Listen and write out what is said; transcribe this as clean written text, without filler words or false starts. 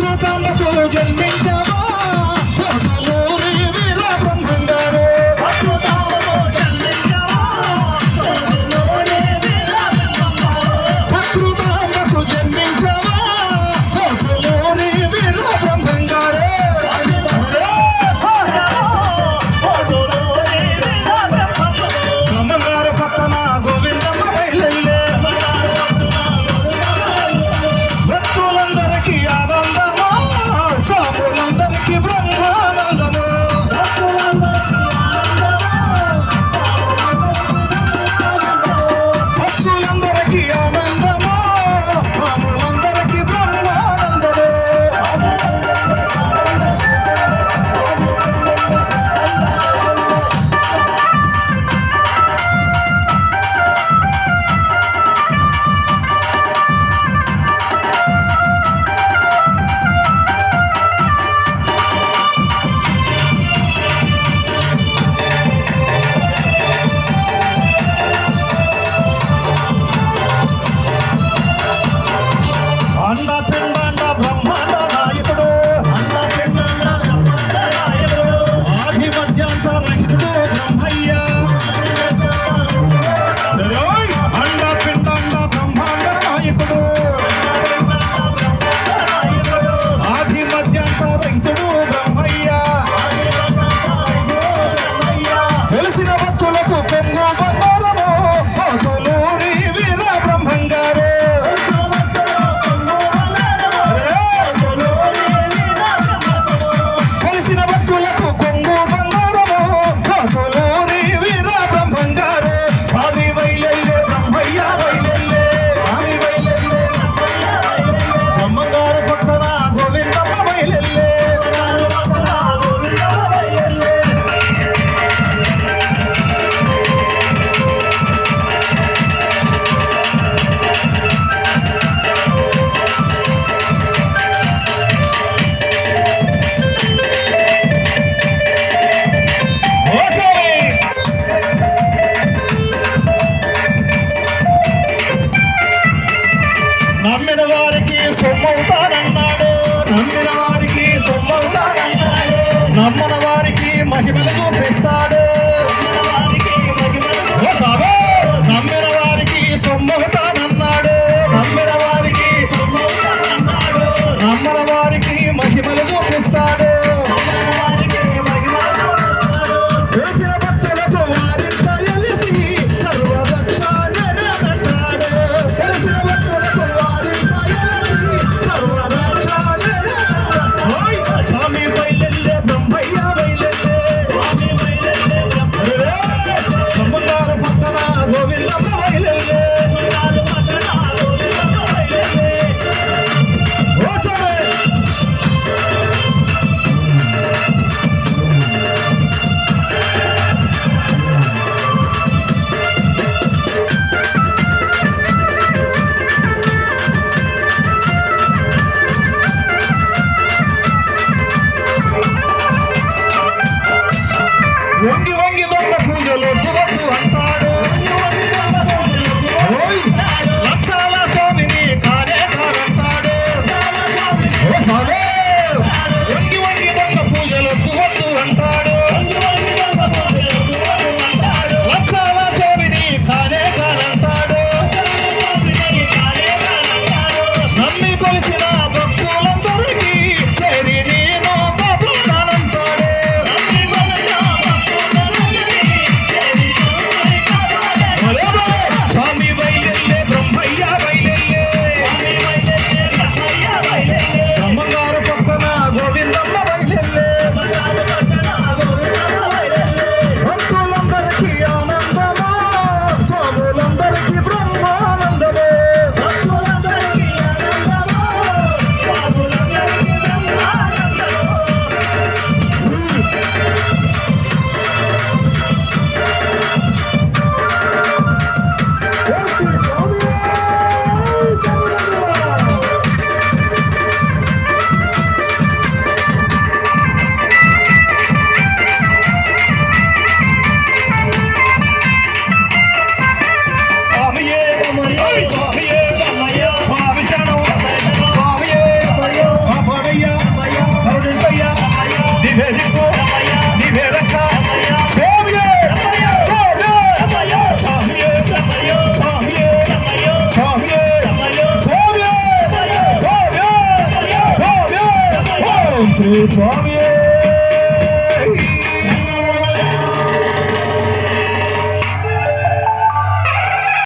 ప్రకృతముకు జన్మించవా కోటలూరి వీర బ్రహ్మంగారు. ప్రకృతముకు జన్మించవా కోటలూరి వీర బ్రహ్మంగారు. ప్రకృతముకు జన్మించవా కోటలూరి వీర బ్రహ్మంగారు. బ్రహ్మంగారు పక్కన గోవిందమ్మ బయలెల్లే. భక్తులందరికీ ఆనందమా సాములందరికీ బ్రహ్మానందము. భక్తులందరికీ ఆనందమా సాములందరికీ బ్రహ్మానందము. అండపిండండ బ్రహ్మాండ నాయకుడు. ఆది మధ్యాంతరహితుడు బ్రహ్మయ్య. అండపిండండ బ్రహ్మాండ నాయకుడు. ఆది మధ్యాంతరహితుడు బ్రహ్మయ్య. తెలిసిన భక్తులకు పొంగు బంగారము కోటలూరి వీర బ్రహ్మంగారు. తెలిసిన భక్తులకు కొంగు బంగారము కోటలూరి వీర బ్రహ్మంగారు. స్వామి వైలెల్లే బ్రహ్మయ్య వైలెల్లే. స్వామి వైలెల్లే బ్రహ్మంగారు పక్కన గోవిందమ్మ వైలెల్లే. నమ్మిన వారికి సొమ్మవుతానన్నాడు. నమ్మిన వారికి సొమ్మవుతానన్నాడు. నమ్మన వారికి మహిమలు చూపిస్తాడు. నమ్మిన వారికి సొమ్మవుతానన్నాడు. నమ్మిన వారికి సొమ్మవుతానన్నాడు. నమ్మన వారికి మహిమలు చూపిస్తాడు. తెలిసిన భక్తులకు వారింత ఎలిసి సర్వరక్షణనంటాడు. తెలిసిన భక్తులకు వారింత ఎలిసి సర్వరక్షణనంటాడు. స్వామి బయలెల్లే బ్రహ్మయ్య బయలెల్లే. బ్రహ్మంగారు పక్కన గోవిందమ్మ బయలెల్లే. ఓ స్వామి వంగి వంగి దొంగ పూజలు వద్దు అంటాడు. లక్షాల స్వామిని కానే కారంటాడు. వంగి వంగి దొంగ పూజలు వద్దు అంటాడు. లక్షాల స్వామిని కానే కారంటాడు. నమ్మి కొలిసిన భక్తులందరికీ చేరి నేను బాబునంటాడు. స్వామి బయలెల్లే బ్రహ్మయ్య బయలెల్లే. బ్రహ్మంగారు పక్కన గోవిందమ్మ బయలెల్లే. భక్తులందరికీ ఆనందమా స్వాములందరికీ బ్రహ్మానందమే. స్వామి